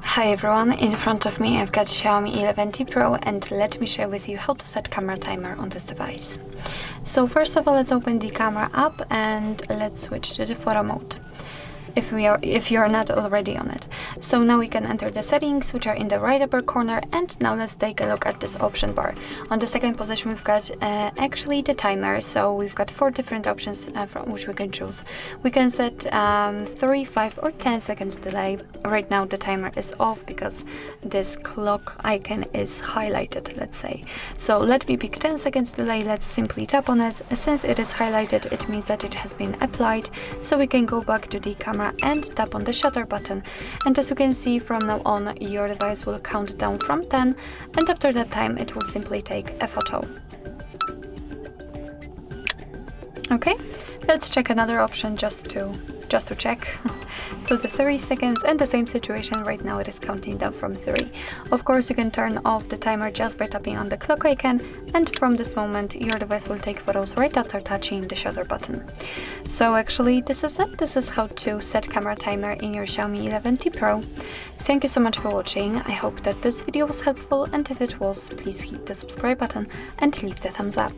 Hi everyone, in front of me I've got Xiaomi 11T Pro, and let me share with you how to set camera timer on this device. So first of all, let's open the camera app and let's switch to the photo mode if you're not already on it. So now we can enter the settings, which are in the right upper corner, and now let's take a look at this option bar. On the second position we've got actually the timer, so we've got 4 different options from which we can choose. We can set 3, 5 or 10 seconds delay. Right now the timer is off because this clock icon is highlighted, let's say. So let me pick 10 seconds delay. Let's simply tap on it. Since it is highlighted, it means that it has been applied, so we can go back to the camera and tap on the shutter button, and as you can see, from now on your device will count down from 10, and after that time it will simply take a photo. Okay, let's check another option just to check. So the 3 seconds, and the same situation. Right now it is counting down from 3. Of course, you can turn off the timer just by tapping on the clock icon, and from this moment your device will take photos right after touching the shutter button. So actually this is it. This is how to set camera timer in your Xiaomi 11T Pro. Thank you so much for watching. I hope that this video was helpful, and if it was, please hit the subscribe button and leave the thumbs up.